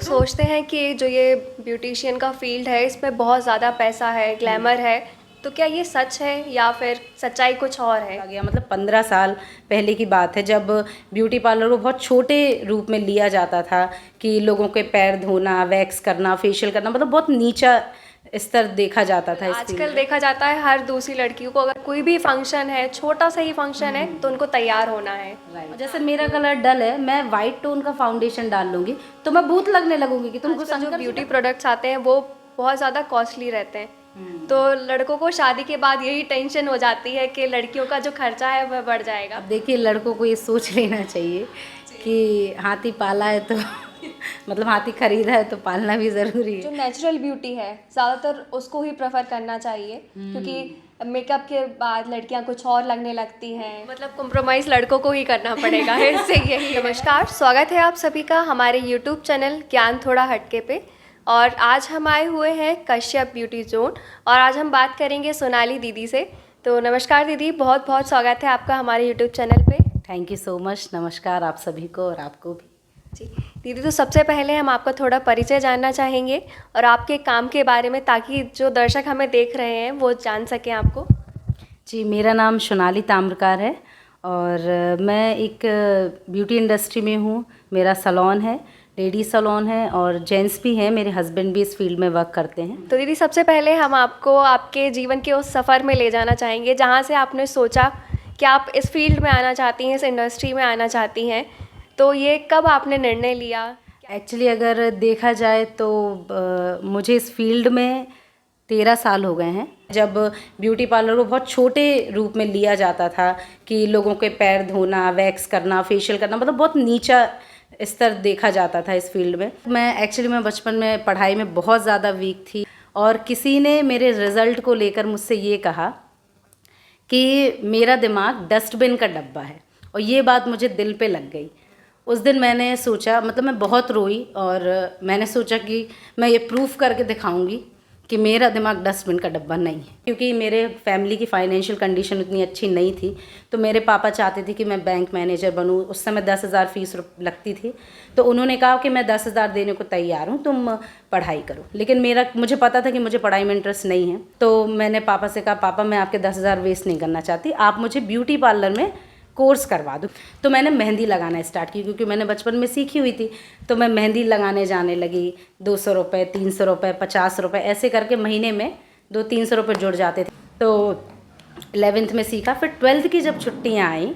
सोचते हैं कि जो ये ब्यूटिशियन का फील्ड है इसमें बहुत ज़्यादा पैसा है, ग्लैमर है, तो क्या ये सच है या फिर सच्चाई कुछ और है? आ गया मतलब 15 साल पहले की बात है, जब ब्यूटी पार्लर को बहुत छोटे रूप में लिया जाता था कि लोगों के पैर धोना, वैक्स करना, फेशियल करना, मतलब बहुत नीचा स्तर देखा जाता था। इस फील्ड आजकल में देखा जाता है हर दूसरी लड़कियों को अगर कोई भी फंक्शन है, छोटा सा ही फंक्शन है, तो उनको तैयार होना है। राइट, जैसे मेरा कलर डल है, मैं वाइट टोन का फाउंडेशन डाल लूंगी तो मैं भूत लगने लगूंगी कि तुमको आजकल जो शंकर ब्यूटी प्रोडक्ट्स आते हैं वो बहुत ज़्यादा कॉस्टली रहते हैं, तो लड़कों को शादी के बाद यही टेंशन हो जाती है कि लड़कियों का जो खर्चा है वह बढ़ जाएगा। अब देखिए, लड़कों को ये सोच लेना चाहिए कि हाथी पाला है तो मतलब हाथी खरीदा है तो पालना भी ज़रूरी जो है। नेचुरल ब्यूटी है ज़्यादातर उसको ही प्रेफर करना चाहिए, क्योंकि मेकअप के बाद लड़कियां कुछ और लगने लगती हैं, मतलब कॉम्प्रोमाइज़ लड़कों को ही करना पड़ेगा इससे यही। नमस्कार, स्वागत है आप सभी का हमारे यूट्यूब चैनल ज्ञान थोड़ा हटके पे। और आज हम आए हुए हैं कश्यप ब्यूटी जोन और आज हम बात करेंगे सोनाली दीदी से। तो नमस्कार दीदी, बहुत बहुत स्वागत है आपका हमारे यूट्यूब चैनल पे। थैंक यू सो मच, नमस्कार आप सभी को और आपको भी। जी दीदी, तो सबसे पहले हम आपका थोड़ा परिचय जानना चाहेंगे और आपके काम के बारे में, ताकि जो दर्शक हमें देख रहे हैं वो जान सकें आपको। जी, मेरा नाम सोनाली ताम्रकार है और मैं एक ब्यूटी इंडस्ट्री में हूँ। मेरा सैलून है, लेडीज सैलून है और जेंट्स भी हैं, मेरे हस्बैंड भी इस फील्ड में वर्क करते हैं। तो दीदी, सबसे पहले हम आपको आपके जीवन के उस सफ़र में ले जाना चाहेंगे जहाँ से आपने सोचा कि आप इस फील्ड में आना चाहती हैं, इस इंडस्ट्री में आना चाहती हैं। तो ये कब आपने निर्णय लिया? एक्चुअली अगर देखा जाए तो मुझे इस फील्ड में 13 साल हो गए हैं। जब ब्यूटी पार्लर को बहुत छोटे रूप में लिया जाता था कि लोगों के पैर धोना, वैक्स करना, फेशियल करना, मतलब बहुत नीचा स्तर देखा जाता था इस फील्ड में। मैं बचपन में पढ़ाई में बहुत ज़्यादा वीक थी और किसी ने मेरे रिज़ल्ट को लेकर मुझसे ये कहा कि मेरा दिमाग डस्टबिन का डब्बा है, और ये बात मुझे दिल पे लग गई। उस दिन मैंने सोचा, मतलब मैं बहुत रोई और मैंने सोचा कि मैं ये प्रूफ करके दिखाऊंगी कि मेरा दिमाग डस्टबिन का डब्बा नहीं है। क्योंकि मेरे फैमिली की फाइनेंशियल कंडीशन उतनी अच्छी नहीं थी, तो मेरे पापा चाहते थे कि मैं बैंक मैनेजर बनूं। उस समय 10,000 फीस लगती थी, तो उन्होंने कहा कि मैं 10,000 देने को तैयार हूं, तुम पढ़ाई करो। लेकिन मुझे पता था कि मुझे पढ़ाई में इंटरेस्ट नहीं है, तो मैंने पापा से कहा, पापा मैं आपके 10,000 वेस्ट नहीं करना चाहती, आप मुझे ब्यूटी पार्लर में कोर्स करवा दो। तो मैंने मेहंदी लगाना स्टार्ट की, क्योंकि मैंने बचपन में सीखी हुई थी। तो मैं मेहंदी लगाने जाने लगी। 200 रुपये, 300 रुपये, 50 रुपये, ऐसे करके महीने में 200-300 रुपये जुड़ जाते थे। तो 11th में सीखा। फिर 12th की जब छुट्टियाँ आई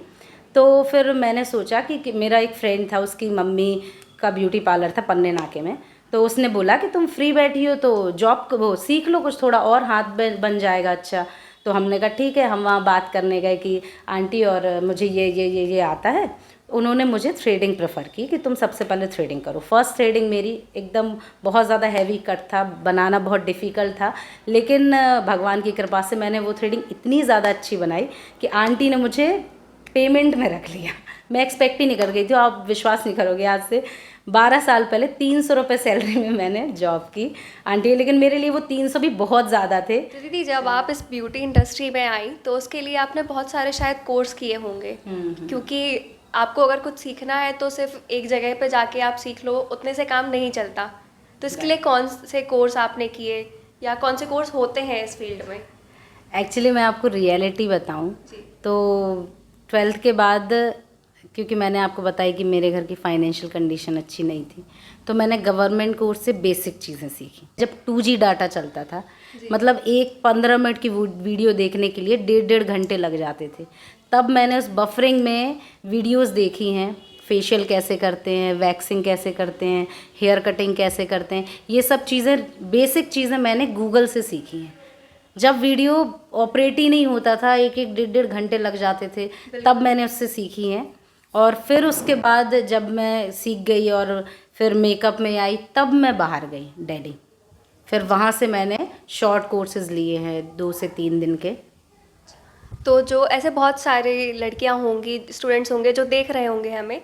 तो फिर मैंने सोचा कि मेरा एक फ्रेंड था, उसकी मम्मी का ब्यूटी पार्लर था पन्ने नाके में। तो उसने बोला कि तुम फ्री बैठी हो तो जॉब वो सीख लो, कुछ थोड़ा और हाथ बन जाएगा अच्छा। तो हमने कहा ठीक है। हम वहाँ बात करने गए कि आंटी और मुझे ये आता है। उन्होंने मुझे थ्रेडिंग प्रेफर की कि तुम सबसे पहले थ्रेडिंग करो। फर्स्ट थ्रेडिंग मेरी एकदम बहुत ज़्यादा हैवी कट था, बनाना बहुत डिफ़िकल्ट था, लेकिन भगवान की कृपा से मैंने वो थ्रेडिंग इतनी ज़्यादा अच्छी बनाई कि आंटी ने मुझे पेमेंट में रख लिया। मैं एक्सपेक्ट ही नहीं कर गई थी। आप विश्वास नहीं करोगे, आज से 12 साल पहले 300 रुपये सैलरी में मैंने जॉब की आंटी। लेकिन मेरे लिए वो 300 भी बहुत ज़्यादा थे। तो दीदी, जब आप इस ब्यूटी इंडस्ट्री में आई तो उसके लिए आपने बहुत सारे शायद कोर्स किए होंगे, क्योंकि आपको अगर कुछ सीखना है तो सिर्फ एक जगह पे जाके आप सीख लो, उतने से काम नहीं चलता। तो इसके लिए कौन से कोर्स आपने किए या कौन से कोर्स होते हैं इस फील्ड में? एक्चुअली मैं आपको रियलिटी बताऊं तो 12th के बाद, क्योंकि मैंने आपको बताया कि मेरे घर की फाइनेंशियल कंडीशन अच्छी नहीं थी, तो मैंने गवर्नमेंट कोर्स से बेसिक चीज़ें सीखी। जब 2G डाटा चलता था, मतलब एक 15 मिनट की वीडियो देखने के लिए 1.5 घंटे लग जाते थे। तब मैंने उस बफरिंग में वीडियोस देखी हैं, फेशियल कैसे करते हैं, वैक्सिंग कैसे करते हैं, हेयर कटिंग कैसे करते हैं, ये सब चीज़ें, बेसिक चीज़ें मैंने गूगल से सीखी हैं। जब वीडियो ऑपरेट ही नहीं होता था, एक 1.5 घंटे लग जाते थे, तब मैंने उससे सीखी हैं। और फिर उसके बाद जब मैं सीख गई और फिर मेकअप में आई, तब मैं बाहर गई दिल्ली। फिर वहाँ से मैंने शॉर्ट कोर्सेज लिए हैं 2 से 3 दिन के। तो जो ऐसे बहुत सारे लड़कियां होंगी, स्टूडेंट्स होंगे जो देख रहे होंगे हमें,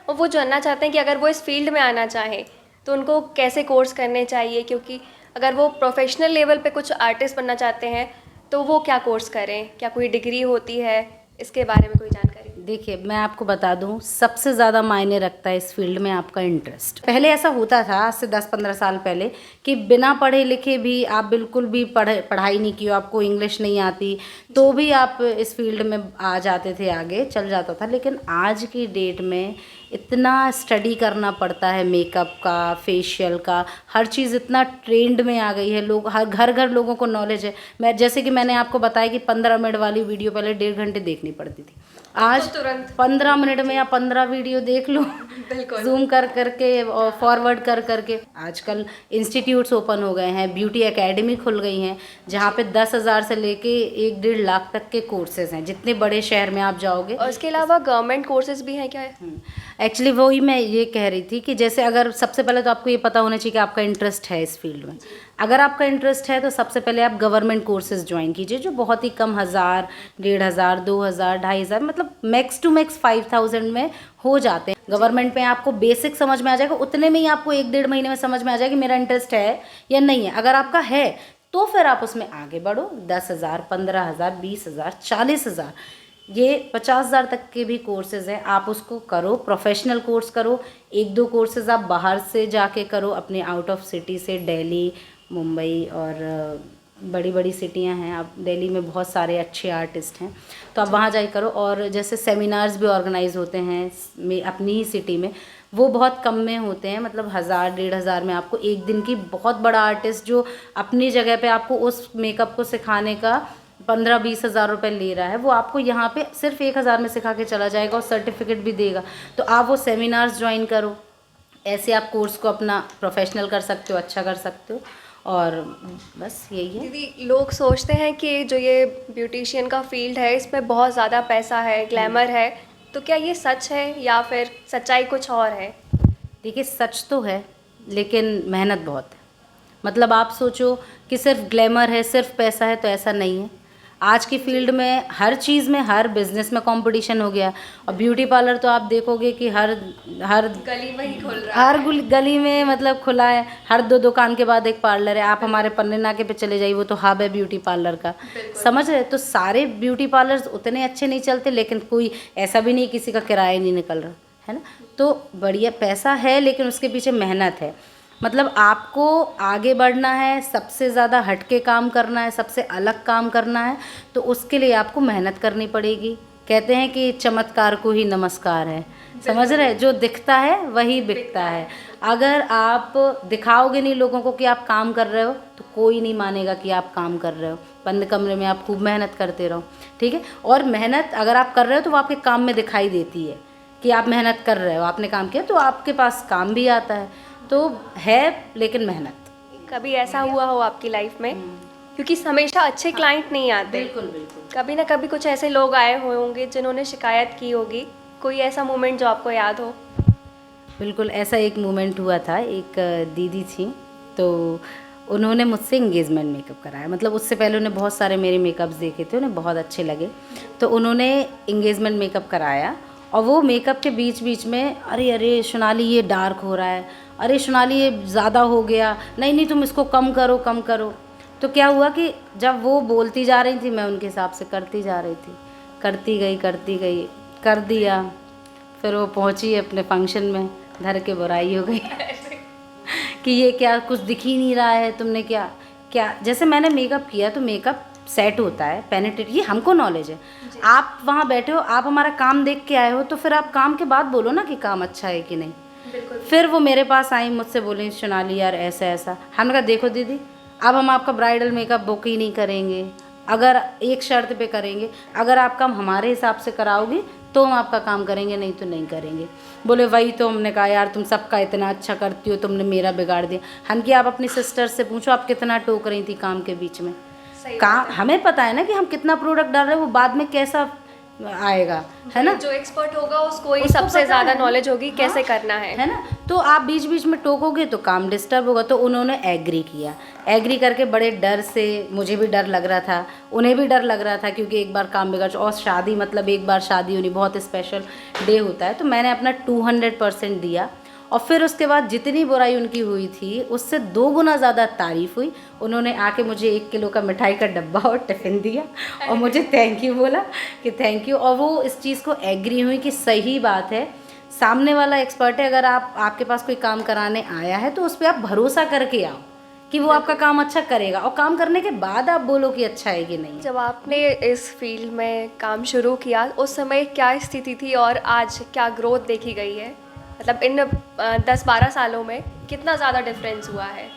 और वो जानना चाहते हैं कि अगर वो इस फील्ड में आना चाहें तो उनको कैसे कोर्स करने चाहिए, क्योंकि अगर वो प्रोफेशनल लेवल पे कुछ आर्टिस्ट बनना चाहते हैं तो वो क्या कोर्स करें, क्या कोई डिग्री होती है, इसके बारे में कोई जानकारी? देखिए, मैं आपको बता दूं, सबसे ज़्यादा मायने रखता है इस फील्ड में आपका इंटरेस्ट। पहले ऐसा होता था, आज से 10-15 साल पहले, कि बिना पढ़े लिखे भी आप बिल्कुल भी पढ़ाई नहीं की हो, आपको इंग्लिश नहीं आती, तो भी आप इस फील्ड में आ जाते थे, आगे चल जाता था। लेकिन आज की डेट में इतना स्टडी करना पड़ता है, मेकअप का, फेशियल का, हर चीज़ इतना ट्रेंड में आ गई है। लोग हर घर लोगों को नॉलेज है। मैं जैसे कि मैंने आपको बताया कि 15 मिनट वाली वीडियो पहले 1.5 घंटे देखनी पड़ती थी, आज तो तुरंत 15 मिनट में या 15 वीडियो देख लो, बिल्कुल। जूम कर करके और फॉरवर्ड कर करके। आजकल इंस्टीट्यूट्स ओपन हो गए हैं, ब्यूटी एकेडमी खुल गई हैं, जहाँ पे 10,000 से लेके 1-1.5 लाख तक के कोर्सेज हैं, जितने बड़े शहर में आप जाओगे। और इसके अलावा गवर्नमेंट कोर्सेज भी हैं क्या? एक्चुअली वही मैं ये कह रही थी कि जैसे अगर सबसे पहले तो आपको ये पता होना चाहिए कि आपका इंटरेस्ट है इस फील्ड में। अगर आपका इंटरेस्ट है तो सबसे पहले आप गवर्नमेंट कोर्सेज ज्वाइन कीजिए, जो बहुत ही कम 1,000, 1,500, 2,000, 2,500, मतलब मैक्स टू मैक्स 5,000 में हो जाते हैं। गवर्नमेंट में आपको बेसिक समझ में आ जाएगा, उतने में ही आपको 1-1.5 महीने में समझ में आ जाएगा कि मेरा इंटरेस्ट है या नहीं है। अगर आपका है तो फिर आप उसमें आगे बढ़ो। 10,000, 15,000, 20,000, 40,000, ये 50,000 तक के भी कोर्सेज़ हैं, आप उसको करो, प्रोफेशनल कोर्स करो। 1-2 कोर्सेज़ आप बाहर से जाके करो, अपने आउट ऑफ सिटी से, दिल्ली, मुंबई और बड़ी बड़ी सिटियां हैं। आप दिल्ली में बहुत सारे अच्छे आर्टिस्ट हैं, तो आप वहाँ जाके करो। और जैसे सेमिनार्स भी ऑर्गेनाइज होते हैं अपनी ही सिटी में, वो बहुत कम में होते हैं, मतलब 1,000, 1,500 में आपको एक दिन की बहुत बड़ा आर्टिस्ट जो अपनी जगह पे आपको उस मेकअप को सिखाने का 15-20 हज़ार रुपये ले रहा है, वो आपको यहाँ पे सिर्फ 1,000 में सिखा के चला जाएगा और सर्टिफिकेट भी देगा। तो आप वो सेमिनार्स ज्वाइन करो, ऐसे आप कोर्स को अपना प्रोफेशनल कर सकते हो, अच्छा कर सकते हो। और बस यही है। दीदी, लोग सोचते हैं कि जो ये ब्यूटिशियन का फील्ड है इसमें बहुत ज़्यादा पैसा है, ग्लैमर है, तो क्या ये सच है या फिर सच्चाई कुछ और है? देखिए, सच तो है लेकिन मेहनत बहुत है। मतलब आप सोचो कि सिर्फ ग्लैमर है, सिर्फ पैसा है, तो ऐसा नहीं है। आज की फील्ड में हर चीज़ में, हर बिजनेस में कंपटीशन हो गया। और ब्यूटी पार्लर तो आप देखोगे कि हर गली में ही खुल रहा हर गली में मतलब खुला है। हर 2 दुकान के बाद एक पार्लर है। आप हमारे पन्ने नाके पे चले जाइए, वो तो हब है ब्यूटी पार्लर का, समझ रहे। तो सारे ब्यूटी पार्लर्स उतने अच्छे नहीं चलते, लेकिन कोई ऐसा भी नहीं किसी का किराया नहीं निकल रहा है ना। तो बढ़िया पैसा है, लेकिन उसके पीछे मेहनत है। मतलब आपको आगे बढ़ना है, सबसे ज़्यादा हटके काम करना है, सबसे अलग काम करना है, तो उसके लिए आपको मेहनत करनी पड़ेगी। कहते हैं कि चमत्कार को ही नमस्कार है, समझ रहे। जो दिखता है वही बिकता है। अगर आप दिखाओगे नहीं लोगों को कि आप काम कर रहे हो, तो कोई नहीं मानेगा कि आप काम कर रहे हो। बंद कमरे में आप खूब मेहनत करते रहो, ठीक है। और मेहनत अगर आप कर रहे हो तो वो आपके काम में दिखाई देती है कि आप मेहनत कर रहे हो, आपने काम किया, तो आपके पास काम भी आता है। तो है, लेकिन मेहनत। कभी ऐसा हुआ हो आपकी लाइफ में, क्योंकि हमेशा अच्छे क्लाइंट नहीं आते, बिल्कुल बिल्कुल। कभी ना कभी कुछ ऐसे लोग आए हुए होंगे जिन्होंने शिकायत की होगी, कोई ऐसा मोमेंट जो आपको याद हो? बिल्कुल ऐसा एक मोमेंट हुआ था। एक दीदी थी, तो उन्होंने मुझसे इंगेजमेंट मेकअप कराया। मतलब उससे पहले उन्हें बहुत सारे मेरे मेकअप्स देखे थे, उन्हें बहुत अच्छे लगे, तो उन्होंने इंगेजमेंट मेकअप कराया। और वो मेकअप के बीच बीच में, अरे सोनाली ये डार्क हो रहा है, अरे सोनाली ये ज़्यादा हो गया, नहीं तुम इसको कम करो, कम करो। तो क्या हुआ कि जब वो बोलती जा रही थी, मैं उनके हिसाब से करती जा रही थी, करती गई, कर दिया। फिर वो पहुंची अपने फंक्शन में, धर के बुराई हो गई कि ये क्या, कुछ दिख ही नहीं रहा है, तुमने क्या। जैसे मैंने मेकअप किया तो मेकअप सेट होता है, पेनिट्रेट, ये हमको नॉलेज है। आप वहाँ बैठे हो, आप हमारा काम देख के आए हो, तो फिर आप काम के बाद बोलो ना कि काम अच्छा है कि नहीं। फिर वो मेरे पास आई, मुझसे बोली सोनाली यार ऐसा। हमने कहा देखो दीदी, अब हम आपका ब्राइडल मेकअप बुक ही नहीं करेंगे, अगर एक शर्त पे करेंगे, अगर आप काम हमारे हिसाब से कराओगी तो हम आपका काम करेंगे, नहीं तो नहीं करेंगे। बोले वही तो हमने कहा यार तुम सबका इतना अच्छा करती हो, तुमने मेरा बिगाड़ दिया। हम कि आप अपनी सिस्टर से पूछो आप कितना टोक रही थी काम के बीच में। काम हमें पता है ना कि हम कितना प्रोडक्ट डाल रहे हैं, वो बाद में कैसा आएगा, है ना। जो एक्सपर्ट होगा उसको ही सबसे ज़्यादा नॉलेज होगी कैसे करना है ना। तो आप बीच बीच में टोकोगे तो काम डिस्टर्ब होगा। तो उन्होंने एग्री किया, एग्री करके बड़े डर से, मुझे भी डर लग रहा था, उन्हें भी डर लग रहा था, क्योंकि एक बार काम बिगड़, और शादी मतलब एक बार शादी होनी बहुत स्पेशल डे होता है। तो मैंने अपना 200% दिया और फिर उसके बाद जितनी बुराई उनकी हुई थी उससे 2 गुना ज़्यादा तारीफ़ हुई। उन्होंने आके मुझे 1 किलो का मिठाई का डब्बा और टिफ़िन दिया और मुझे थैंक यू बोला कि थैंक यू, और वो इस चीज़ को एग्री हुई कि सही बात है, सामने वाला एक्सपर्ट है, अगर आपके पास कोई काम कराने आया है तो उस पर आप भरोसा करके आओ कि वो आपका काम अच्छा करेगा, और काम करने के बाद आप बोलो कि अच्छा है कि नहीं। जब आपने इस फील्ड में काम शुरू किया उस समय क्या स्थिति थी और आज क्या ग्रोथ देखी गई है? मतलब इन 10-12 सालों में कितना ज़्यादा डिफरेंस हुआ है?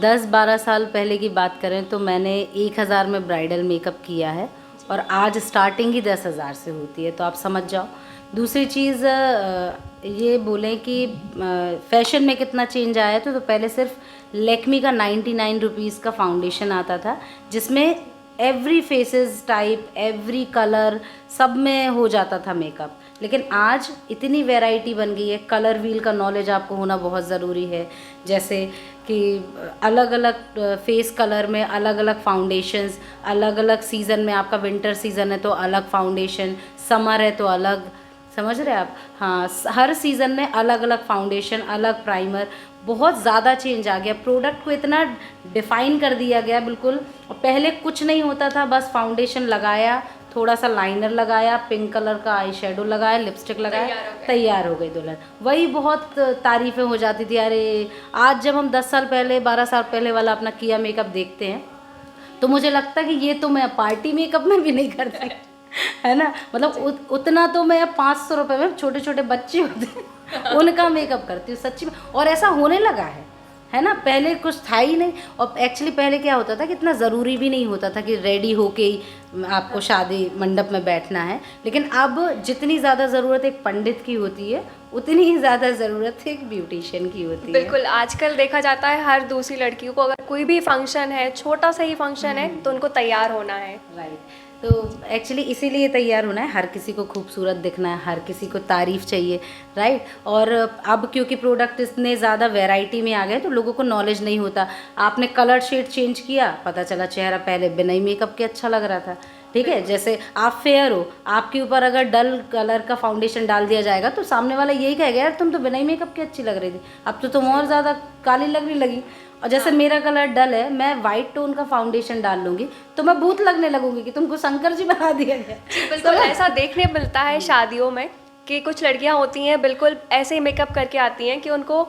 10-12 साल पहले की बात करें तो मैंने 1000 में ब्राइडल मेकअप किया है और आज स्टार्टिंग ही 10,000 से होती है, तो आप समझ जाओ। दूसरी चीज़ ये बोलें कि फैशन में कितना चेंज आया है, तो पहले सिर्फ लैक्मी का 99 रुपीज़ का फाउंडेशन आता था जिसमें every faces type, every colour, सब में हो जाता था मेकअप। लेकिन आज इतनी वैरायटी बन गई है, कलर व्हील का नॉलेज आपको होना बहुत ज़रूरी है, जैसे कि अलग अलग फेस कलर में अलग अलग फाउंडेशंस, अलग अलग सीज़न में, आपका विंटर सीज़न है तो अलग फाउंडेशन, समर है तो अलग, समझ रहे हैं आप? हाँ, हर सीज़न में अलग अलग फाउंडेशन, अलग प्राइमर, बहुत ज़्यादा चेंज आ गया। प्रोडक्ट को इतना डिफ़ाइन कर दिया गया बिल्कुल। पहले कुछ नहीं होता था, बस फाउंडेशन लगाया, थोड़ा सा लाइनर लगाया, पिंक कलर का आई शेडो लगाया, लिपस्टिक लगाया, तैयार हो गई दुल्हन। वही बहुत तारीफ़ें हो जाती थी। अरे आज जब हम 10 साल पहले, 12 साल पहले वाला अपना किया मेकअप देखते हैं तो मुझे लगता है कि ये तो मैं पार्टी मेकअप में भी नहीं करती है ना। मतलब उतना तो मैं 500 रुपये में, छोटे छोटे बच्चे होते हैं उनका मेकअप करती हूँ सच्ची में, और ऐसा होने लगा है ना। पहले कुछ था ही नहीं, और एक्चुअली पहले क्या होता था कि इतना ज़रूरी भी नहीं होता था कि रेडी होके ही आपको शादी मंडप में बैठना है। लेकिन अब जितनी ज़्यादा ज़रूरत एक पंडित की होती है उतनी ही ज़्यादा ज़रूरत एक ब्यूटिशियन की होती है। बिल्कुल, आजकल देखा जाता है हर दूसरी लड़कियों को अगर कोई भी फंक्शन है, छोटा सा ही फंक्शन है, तो उनको तैयार होना है। राइट, तो एक्चुअली इसीलिए तैयार होना है, हर किसी को खूबसूरत दिखना है, हर किसी को तारीफ़ चाहिए, राइट। और अब क्योंकि प्रोडक्ट इतने ज़्यादा वैरायटी में आ गए तो लोगों को नॉलेज नहीं होता। आपने कलर शेड चेंज किया, पता चला चेहरा पहले बिना ही मेकअप के अच्छा लग रहा था, ठीक है। जैसे आप फेयर हो, आपके ऊपर अगर डल कलर का फाउंडेशन डाल दिया जाएगा तो सामने वाला यही कहेगा यार तुम तो बिना ही मेकअप के अच्छी लग रही थी, अब तो तुम और ज़्यादा काली लगने लगी। और जैसे मेरा कलर डल है, मैं वाइट टोन का फाउंडेशन डाल लूँगी तो मैं भूत लगने लगूंगी कि तुमको शंकर जी बना दिया गया। बिल्कुल ऐसा देखने मिलता है शादियों में कि कुछ लड़कियां होती हैं बिल्कुल ऐसे ही मेकअप करके आती हैं कि उनको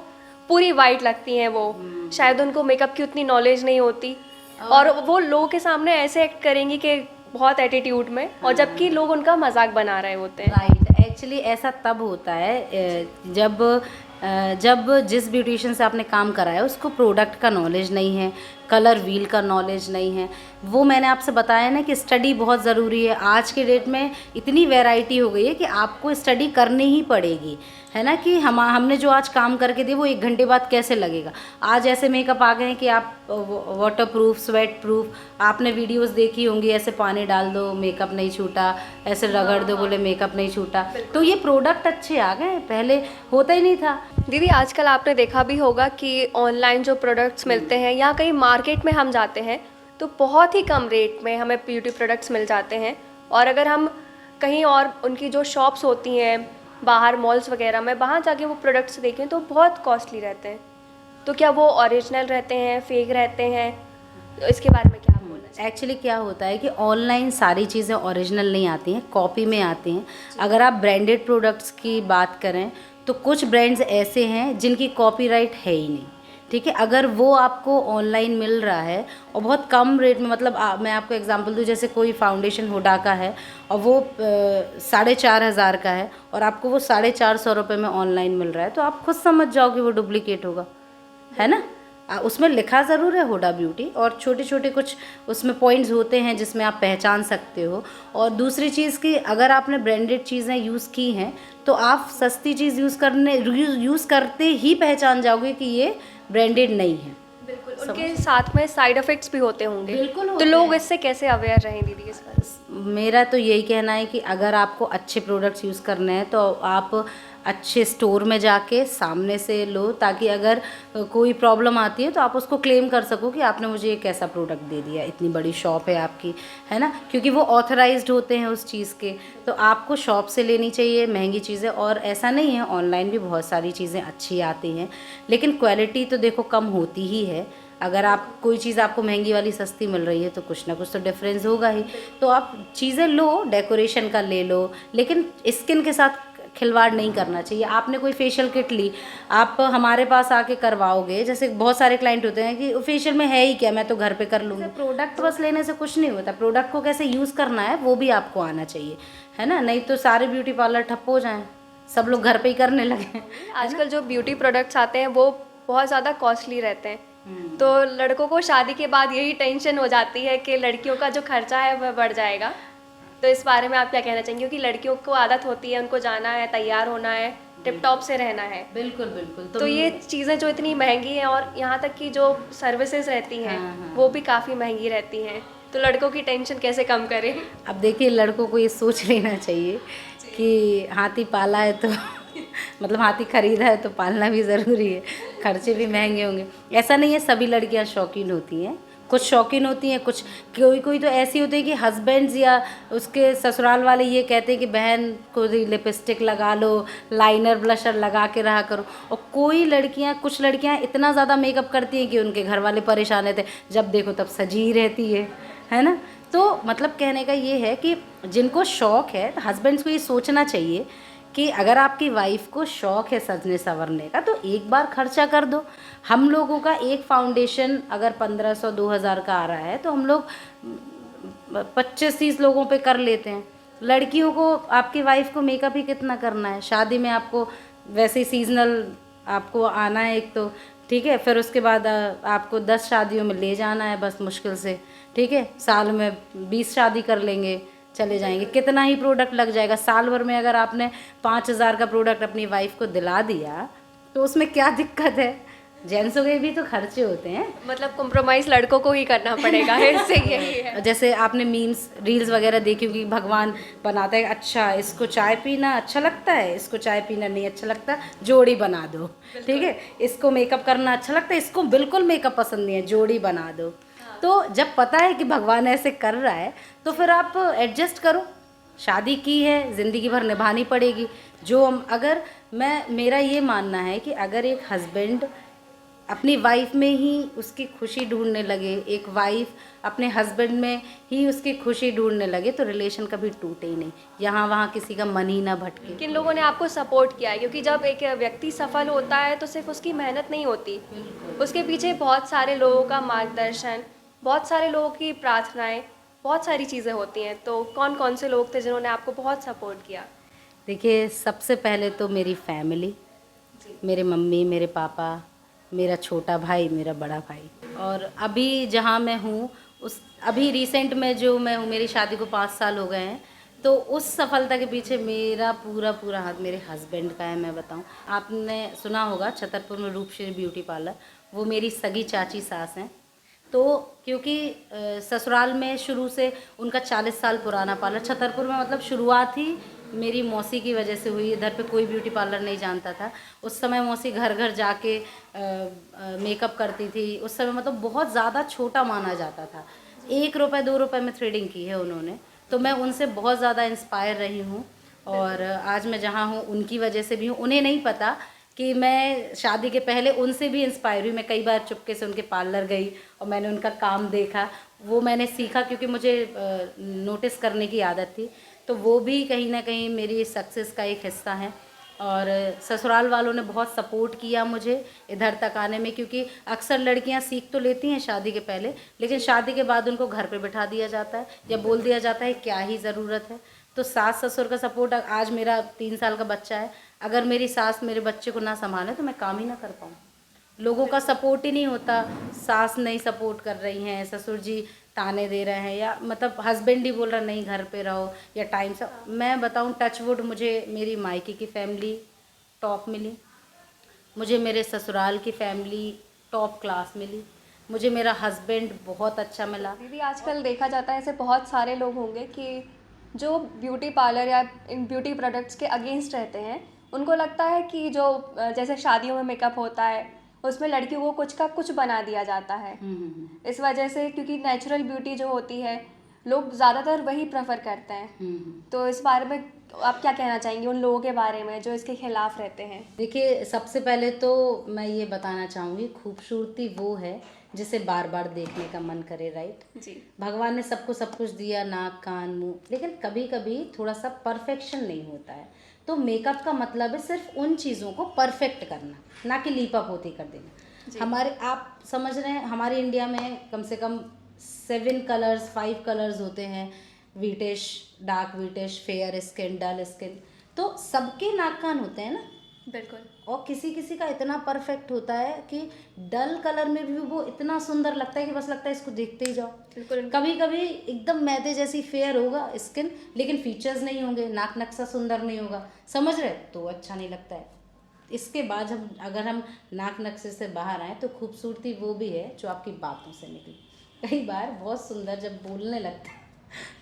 पूरी वाइट लगती हैं वो, शायद उनको मेकअप की उतनी नॉलेज नहीं होती और वो लोगों के सामने ऐसे एक्ट करेंगी कि बहुत एटीट्यूड में, और जबकि लोग उनका मजाक बना रहे होते हैं। राइट, एक्चुअली ऐसा तब होता है जब जिस ब्यूटिशियन से आपने काम कराया उसको प्रोडक्ट का नॉलेज नहीं है, कलर व्हील का नॉलेज नहीं है। वो मैंने आपसे बताया ना कि स्टडी बहुत ज़रूरी है। आज के डेट में इतनी वैरायटी हो गई है कि आपको स्टडी करनी ही पड़ेगी, है ना। कि हमने जो आज काम करके दिए वो 1 घंटे बाद कैसे लगेगा। आज ऐसे मेकअप आ गए हैं कि आप वाटर प्रूफ, स्वेट प्रूफ, आपने वीडियोस देखी होंगी, ऐसे पानी डाल दो मेकअप नहीं छूटा, ऐसे रगड़ दो बोले मेकअप नहीं छूटा। तो ये प्रोडक्ट अच्छे आ गए, पहले होता ही नहीं था। दीदी आजकल आपने देखा भी होगा कि ऑनलाइन जो प्रोडक्ट्स मिलते हैं या कहीं मार्केट में हम जाते हैं तो बहुत ही कम रेट में हमें ब्यूटी प्रोडक्ट्स मिल जाते हैं, और अगर हम कहीं और उनकी जो शॉप्स होती हैं बाहर मॉल्स वगैरह में, वहाँ जाके वो प्रोडक्ट्स देखें तो बहुत कॉस्टली रहते हैं। तो क्या वो ओरिजिनल रहते हैं, फेक रहते हैं? तो इसके बारे में क्या आप बोलना चाहिए? एक्चुअली क्या होता है कि ऑनलाइन सारी चीज़ें ओरिजिनल नहीं आती हैं, कॉपी में आती हैं। अगर आप ब्रांडेड प्रोडक्ट्स की बात करें तो कुछ ब्रांड्स ऐसे हैं जिनकी कॉपीराइट है ही नहीं, ठीक है। अगर वो आपको ऑनलाइन मिल रहा है और बहुत कम रेट में, मतलब मैं आपको एग्जांपल दूं, जैसे कोई फाउंडेशन हुडा का है और वो 4,500 का है और आपको वो 450 रुपये में ऑनलाइन मिल रहा है, तो आप खुद समझ जाओ कि वो डुप्लीकेट होगा, है ना। उसमें लिखा ज़रूर है हुडा ब्यूटी, और छोटे छोटे कुछ उसमें पॉइंट्स होते हैं जिसमें आप पहचान सकते हो। और दूसरी चीज़ कि अगर आपने ब्रांडेड चीज़ें यूज़ की हैं तो आप सस्ती चीज़ यूज़ करते ही पहचान जाओगे कि ये ब्रांडेड नहीं है। बिल्कुल, उनके साथ में साइड इफ़ेक्ट्स भी होते होंगे। बिल्कुल तो होते लोग हैं। इससे कैसे अवेयर रहें दीदी इस पर? मेरा तो यही कहना है कि अगर आपको अच्छे प्रोडक्ट्स यूज़ करने हैं तो आप अच्छे स्टोर में जाके सामने से लो, ताकि अगर कोई प्रॉब्लम आती है तो आप उसको क्लेम कर सको कि आपने मुझे एक ऐसा प्रोडक्ट दे दिया, इतनी बड़ी शॉप है आपकी, है ना, क्योंकि वो ऑथराइज्ड होते हैं उस चीज़ के। तो आपको शॉप से लेनी चाहिए महंगी चीज़ें, और ऐसा नहीं है, ऑनलाइन भी बहुत सारी चीज़ें अच्छी आती हैं, लेकिन क्वालिटी तो देखो कम होती ही है। अगर आप कोई चीज़ आपको महंगी वाली सस्ती मिल रही है तो कुछ ना कुछ तो डिफरेंस होगा ही। तो आप चीज़ें लो, डेकोरेशन का ले लो, लेकिन स्किन के साथ खिलवाड़ नहीं करना चाहिए। आपने कोई फेशियल किट ली, आप हमारे पास आके करवाओगे, जैसे बहुत सारे क्लाइंट होते हैं कि फेशियल में है ही क्या, मैं तो घर पे कर लूँगी। प्रोडक्ट बस लेने से कुछ नहीं होता, प्रोडक्ट को कैसे यूज़ करना है वो भी आपको आना चाहिए, है ना, नहीं तो सारे ब्यूटी पार्लर ठप हो जाएं, सब लोग घर पे ही करने लगे। आजकल जो ब्यूटी प्रोडक्ट्स आते हैं वो बहुत ज़्यादा कॉस्टली रहते हैं, तो लड़कों को शादी के बाद यही टेंशन हो जाती है कि लड़कियों का जो खर्चा है वह बढ़ जाएगा। तो इस बारे में आप क्या कहना चाहेंगे, क्योंकि लड़कियों को आदत होती है, उनको जाना है, तैयार होना है, टिप टॉप से रहना है। बिल्कुल बिल्कुल। तो ये चीज़ें जो इतनी महंगी हैं, और यहाँ तक कि जो सर्विसेज रहती हैं हाँ। वो भी काफ़ी महंगी रहती हैं, तो लड़कों की टेंशन कैसे कम करें? अब देखिए, लड़कों को ये सोच लेना चाहिए कि हाथी पाला है तो मतलब हाथी खरीदा है तो पालना भी ज़रूरी है, खर्चे भी महंगे होंगे। ऐसा नहीं है, सभी लड़कियां शौकीन होती हैं, कुछ शौकीन होती हैं, कुछ कोई कोई तो ऐसी होती है कि हस्बैंड्स या उसके ससुराल वाले ये कहते हैं कि बहन को लिपस्टिक लगा लो, लाइनर ब्लशर लगा के रहा करो। और कोई लड़कियां, कुछ लड़कियां इतना ज़्यादा मेकअप करती हैं कि उनके घर वाले परेशान रहते हैं, जब देखो तब सजी ही रहती है ना। तो मतलब कहने का ये है कि जिनको शौक़ है, हस्बैंड्स को ये सोचना चाहिए कि अगर आपकी वाइफ को शौक़ है सजने संवरने का तो एक बार खर्चा कर दो। हम लोगों का एक फाउंडेशन अगर 1500-2000 का आ रहा है तो हम लोग 25-30 लोगों पे कर लेते हैं। लड़कियों को, आपकी वाइफ को मेकअप ही कितना करना है, शादी में आपको वैसे ही सीजनल आपको आना है एक तो, ठीक है, फिर उसके बाद आपको 10 शादियों में ले जाना है बस मुश्किल से, ठीक है, साल में 20 शादी कर लेंगे, चले जाएंगे, कितना ही प्रोडक्ट लग जाएगा। साल भर में अगर आपने 5000 का प्रोडक्ट अपनी वाइफ को दिला दिया तो उसमें क्या दिक्कत है, जेंट्सों के भी तो खर्चे होते हैं। मतलब कॉम्प्रोमाइज़ लड़कों को ही करना पड़ेगा, इससे यही है। जैसे आपने मीम्स रील्स वगैरह देखी होगी, भगवान बनाता है, अच्छा इसको चाय पीना अच्छा लगता है, इसको चाय पीना नहीं अच्छा लगता, जोड़ी बना दो, ठीक है, इसको मेकअप करना अच्छा लगता है, इसको बिल्कुल मेकअप पसंद नहीं है, जोड़ी बना दो। तो जब पता है कि भगवान ऐसे कर रहा है तो फिर आप एडजस्ट करो, शादी की है, ज़िंदगी भर निभानी पड़ेगी। जो अगर मेरा ये मानना है कि अगर एक हस्बैंड अपनी वाइफ में ही उसकी खुशी ढूंढने लगे, एक वाइफ अपने हस्बैंड में ही उसकी खुशी ढूंढने लगे, तो रिलेशन कभी टूटे ही नहीं, यहाँ वहाँ किसी का मन ही ना भटके। किन लोगों ने आपको सपोर्ट किया है, क्योंकि जब एक व्यक्ति सफल होता है तो सिर्फ उसकी मेहनत नहीं होती, उसके पीछे बहुत सारे लोगों का मार्गदर्शन, बहुत सारे लोगों की प्रार्थनाएं, बहुत सारी चीज़ें होती हैं। तो कौन कौन से लोग थे जिन्होंने आपको बहुत सपोर्ट किया? देखिए, सबसे पहले तो मेरी फैमिली, मेरे मम्मी, मेरे पापा, मेरा छोटा भाई, मेरा बड़ा भाई, और अभी जहाँ मैं हूँ उस अभी रिसेंट में जो मैं हूँ, मेरी शादी को 5 साल हो गए हैं, तो उस सफलता के पीछे मेरा पूरा हाथ मेरे हस्बैंड का है। मैं बताऊँ, आपने सुना होगा छतरपुर में रूपश्री ब्यूटी पार्लर, वो मेरी सगी चाची सास हैं। तो क्योंकि ससुराल में शुरू से उनका 40 साल पुराना पार्लर, छतरपुर में मतलब शुरुआत ही मेरी मौसी की वजह से हुई। इधर पे कोई ब्यूटी पार्लर नहीं जानता था उस समय, मौसी घर घर जाके मेकअप करती थी। उस समय मतलब बहुत ज़्यादा छोटा माना जाता था, 1 रुपये 2 रुपये में थ्रेडिंग की है उन्होंने। तो मैं उनसे बहुत ज़्यादा इंस्पायर रही हूँ, और आज मैं जहाँ हूँ उनकी वजह से भी हूँ। उन्हें नहीं पता कि मैं शादी के पहले उनसे भी इंस्पायर हुई। मैं कई बार चुपके से उनके पार्लर गई और मैंने उनका काम देखा, वो मैंने सीखा, क्योंकि मुझे नोटिस करने की आदत थी। तो वो भी कहीं ना कहीं मेरी सक्सेस का एक हिस्सा है। और ससुराल वालों ने बहुत सपोर्ट किया मुझे इधर तक आने में, क्योंकि अक्सर लड़कियां सीख तो लेती हैं शादी के पहले, लेकिन शादी के बाद उनको घर पे बिठा दिया जाता है या बोल दिया जाता है क्या ही ज़रूरत है। तो सास ससुर का सपोर्ट, आज मेरा 3 साल का बच्चा है, अगर मेरी सास मेरे बच्चे को ना संभाले तो मैं काम ही ना कर पाऊँ। लोगों का सपोर्ट ही नहीं होता, सास नहीं सपोर्ट कर रही हैं, ससुर जी ताने दे रहे हैं, या मतलब हस्बैंड ही बोल रहा नहीं घर पे रहो या टाइम से। मैं बताऊं, टच वुड, मुझे मेरी मायके की फैमिली टॉप मिली, मुझे मेरे ससुराल की फैमिली टॉप क्लास मिली, मुझे मेरा हस्बैंड बहुत अच्छा मिला। दीदी, आजकल देखा जाता है ऐसे बहुत सारे लोग होंगे कि जो ब्यूटी पार्लर या इन ब्यूटी प्रोडक्ट्स के अगेंस्ट रहते हैं, उनको लगता है कि जो जैसे शादियों में मेकअप होता है उसमें लड़कियों को कुछ का कुछ बना दिया जाता है। इस वजह से क्योंकि नेचुरल ब्यूटी जो होती है लोग ज़्यादातर वही प्रेफर करते हैं। तो इस बारे में आप क्या कहना चाहेंगे उन लोगों के बारे में जो इसके खिलाफ रहते हैं? देखिए, सबसे पहले तो मैं ये बताना चाहूँगी, खूबसूरती वो है जिसे बार बार देखने का मन करे, राइट? जी। भगवान ने सबको सब कुछ दिया, नाक कान मुंह, लेकिन कभी कभी थोड़ा सा परफेक्शन नहीं होता है। तो मेकअप का मतलब है सिर्फ उन चीज़ों को परफेक्ट करना, ना कि लीपा पोती कर देना। हमारे, आप समझ रहे हैं, हमारे इंडिया में कम से कम 7 कलर्स 5 कलर्स होते हैं, wheatish, dark wheatish, fair skin, dull skin, तो सबके नाक कान होते हैं ना। बिल्कुल। और किसी किसी का इतना परफेक्ट होता है कि डल कलर में भी वो इतना सुंदर लगता है कि बस लगता है इसको देखते ही जाओ। बिल्कुल। कभी कभी एकदम मैदे जैसी फेयर होगा स्किन, लेकिन फीचर्स नहीं होंगे, नाक नक्शा सुंदर नहीं होगा, समझ रहे, तो अच्छा नहीं लगता है। इसके बाद अगर हम नाक नक्शे से बाहर आए तो खूबसूरती वो भी है जो आपकी बातों से निकली। कई बार बहुत सुंदर जब बोलने लगते हैं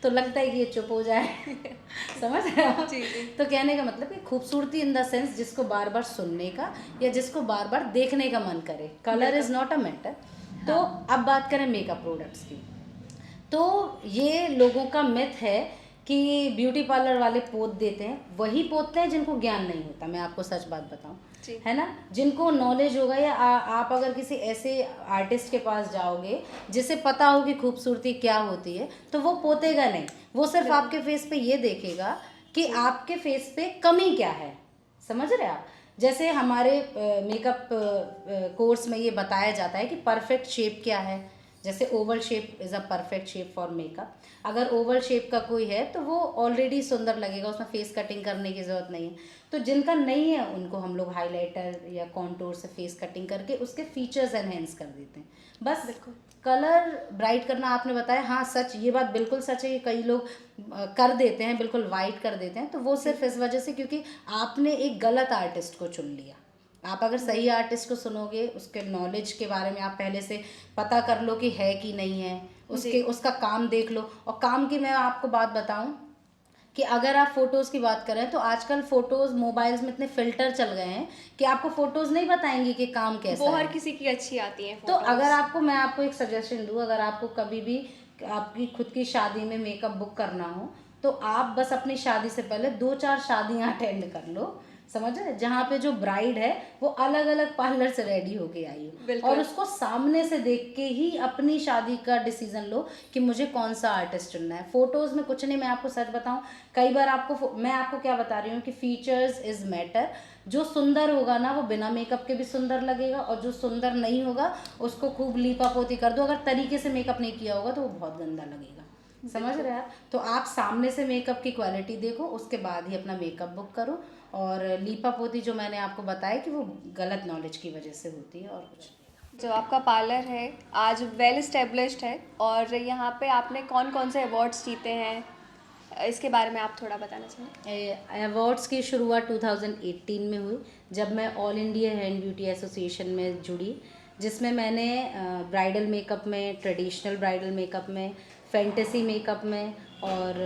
तो लगता है कि ये चुप हो जाए समझ रहे हो? जी जी। तो कहने का मतलब कि खूबसूरती इन द सेंस जिसको बार बार सुनने का या जिसको बार बार देखने का मन करे। Colour is not a matter. तो अब बात करें मेकअप प्रोडक्ट्स की, तो ये लोगों का मिथ है कि ब्यूटी पार्लर वाले पोत देते हैं, वही पोतते हैं जिनको ज्ञान नहीं होता। मैं आपको सच बात बताऊं, है ना, जिनको नॉलेज होगा या आप अगर किसी ऐसे आर्टिस्ट के पास जाओगे जिसे पता हो कि खूबसूरती क्या होती है, तो वो पोतेगा नहीं, वो सिर्फ आपके फेस पे ये देखेगा कि आपके फेस पे कमी क्या है। समझ रहे आप? जैसे हमारे मेकअप कोर्स में ये बताया जाता है कि परफेक्ट शेप क्या है। जैसे Oval shape is a perfect shape for makeup. अगर ओवल शेप का कोई है तो वो ऑलरेडी सुंदर लगेगा, उसमें फेस कटिंग करने की ज़रूरत नहीं है। तो जिनका नहीं है उनको हम लोग हाइलाइटर या कॉन्टूर से फेस कटिंग करके उसके फीचर्स एनहेंस कर देते हैं। बस बिल्कुल। कलर ब्राइट करना आपने बताया, हाँ सच, ये बात बिल्कुल सच है कि कई लोग कर देते हैं, बिल्कुल वाइट कर देते हैं, तो वो सिर्फ इस वजह से क्योंकि आपने एक गलत आर्टिस्ट को चुन लिया। आप अगर सही आर्टिस्ट को सुनोगे, उसके नॉलेज के बारे में आप पहले से पता कर लो कि है कि नहीं है, उसका काम देख लो। और काम की मैं आपको बात बताऊं कि अगर आप फोटोज़ की बात करें तो आजकल फ़ोटोज़ मोबाइल्स में इतने फ़िल्टर चल गए हैं कि आपको फ़ोटोज़ नहीं बताएंगी कि काम कैसा वो है। हर किसी की अच्छी आती है तो अगर मैं आपको एक सजेशन दूँ, अगर आपको कभी भी आपकी खुद की शादी में मेकअप बुक करना हो तो आप बस अपनी शादी से पहले 2-4 शादियाँ अटेंड कर लो, समझ रहे, जहाँ पे जो ब्राइड है वो अलग अलग पार्लर से रेडी होके आई हो, और उसको सामने से देख के ही अपनी शादी का डिसीजन लो कि मुझे कौन सा आर्टिस्ट चुनना है। फोटोज़ में कुछ नहीं, मैं आपको सच बताऊं, कई बार मैं आपको क्या बता रही हूँ कि फीचर्स इज़ मैटर। जो सुंदर होगा ना वो बिना मेकअप के भी सुंदर लगेगा, और जो सुंदर नहीं होगा उसको खूब लीपा पोती कर दो, अगर तरीके से मेकअप नहीं किया होगा तो वो बहुत गंदा लगेगा। समझ रहे हैं आप? तो आप सामने से मेकअप की क्वालिटी देखो, उसके बाद ही अपना मेकअप बुक करो। और लीपा पोती जो मैंने आपको बताया कि वो गलत नॉलेज की वजह से होती है, और कुछ। जो आपका पार्लर है आज वेल इस्टेब्लिश्ड है, और यहाँ पे आपने कौन कौन से अवार्ड्स जीते हैं, इसके बारे में आप थोड़ा बताना चाहें? अवार्ड्स की शुरुआत 2018 में हुई, जब मैं all India hand beauty association में जुड़ी, जिसमें मैंने ब्राइडल मेकअप में, ट्रेडिशनल ब्राइडल मेकअप में, फैंटेसी मेकअप में और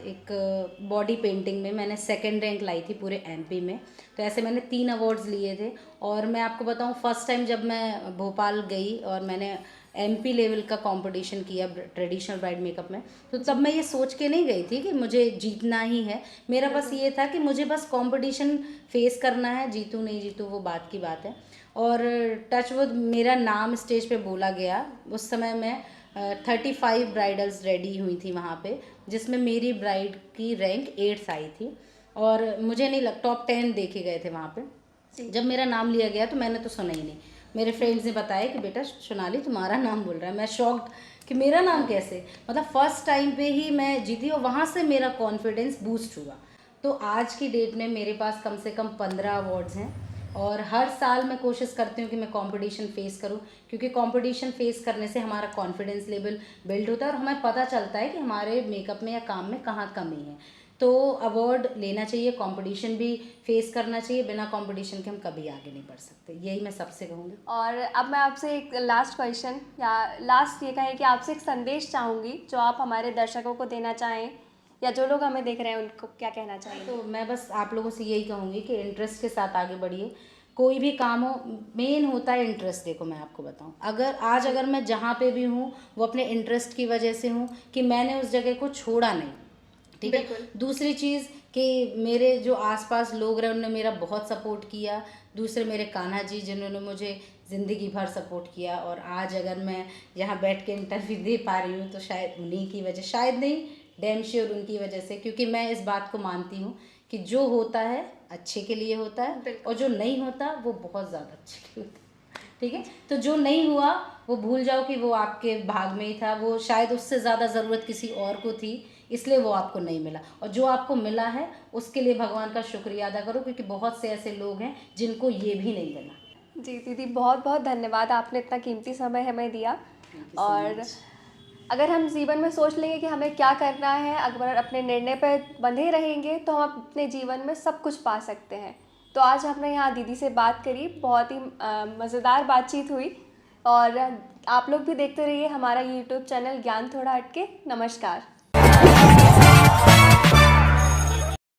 एक बॉडी पेंटिंग में मैंने सेकंड रैंक लाई थी पूरे एमपी में। तो ऐसे मैंने 3 अवार्ड्स लिए थे। और मैं आपको बताऊं, फर्स्ट टाइम जब मैं भोपाल गई और मैंने एमपी लेवल का कंपटीशन किया ट्रेडिशनल ब्राइड मेकअप में, तो तब मैं ये सोच के नहीं गई थी कि मुझे जीतना ही है। मेरा बस ये था कि मुझे बस कंपटीशन फेस करना है, जीतूँ नहीं जीतूँ वो बात की बात है। और टचवुड मेरा नाम स्टेज पे बोला गया। उस समय मैं 35 ब्राइडल्स रेडी हुई थी वहाँ पे, जिसमें मेरी ब्राइड की रैंक 8th आई थी। और मुझे नहीं लग टॉप 10 देखे गए थे वहाँ पे। जब मेरा नाम लिया गया तो मैंने तो सुना ही नहीं। मेरे फ्रेंड्स ने बताया कि बेटा सोनाली तुम्हारा नाम बोल रहा है। मैं शॉक्ड कि मेरा नाम कैसे, मतलब फर्स्ट टाइम पे ही मैं जीती, और वहाँ से मेरा कॉन्फिडेंस बूस्ट हुआ। तो आज की डेट में मेरे पास कम से कम 15 अवार्ड्स हैं, और हर साल मैं कोशिश करती हूँ कि मैं कंपटीशन फेस करूँ, क्योंकि कंपटीशन फेस करने से हमारा कॉन्फिडेंस लेवल बिल्ड होता है और हमें पता चलता है कि हमारे मेकअप में या काम में कहाँ कमी है। तो अवार्ड लेना चाहिए, कंपटीशन भी फेस करना चाहिए, बिना कंपटीशन के हम कभी आगे नहीं बढ़ सकते, यही मैं सबसे कहूँगी। और अब मैं आपसे एक लास्ट क्वेश्चन, या लास्ट ये कहें कि आपसे एक संदेश चाहूँगी जो आप हमारे दर्शकों को देना चाहें, या जो लोग हमें देख रहे हैं उनको क्या कहना चाहिए? तो मैं बस आप लोगों से यही कहूँगी कि इंटरेस्ट के साथ आगे बढ़िए। कोई भी काम हो, मेन होता है इंटरेस्ट। देखो मैं आपको बताऊँ, अगर मैं जहाँ पे भी हूँ वो अपने इंटरेस्ट की वजह से हूँ कि मैंने उस जगह को छोड़ा नहीं, ठीक है। दूसरी चीज़ कि मेरे जो आसपास लोग रहे उन्होंने मेरा बहुत सपोर्ट किया। दूसरे मेरे कान्हा जी जिन्होंने मुझे ज़िंदगी भर सपोर्ट किया, और आज अगर मैं यहाँ बैठ के इंटरव्यू दे पा रही हूँ तो शायद उन्हीं की वजह, शायद नहीं डैम श्योर उनकी वजह से, क्योंकि मैं इस बात को मानती हूँ कि जो होता है अच्छे के लिए होता है और जो नहीं होता वो बहुत ज़्यादा अच्छे के लिए होता है, ठीक है। तो जो नहीं हुआ वो भूल जाओ कि वो आपके भाग में ही था, वो शायद उससे ज़्यादा ज़रूरत किसी और को थी, इसलिए वो आपको नहीं मिला। और जो आपको मिला है उसके लिए भगवान का शुक्रिया अदा करो, क्योंकि बहुत से ऐसे लोग हैं जिनको ये भी नहीं मिला। जी दीदी, बहुत बहुत धन्यवाद, आपने इतना कीमती समय हमें दिया। और अगर हम जीवन में सोच लेंगे कि हमें क्या करना है, अगर अपने निर्णय पर बंधे रहेंगे तो हम अपने जीवन में सब कुछ पा सकते हैं। तो आज हमने यहाँ दीदी से बात करी, बहुत ही मज़ेदार बातचीत हुई। और आप लोग भी देखते रहिए हमारा यूट्यूब चैनल ज्ञान थोड़ा हटके। नमस्कार।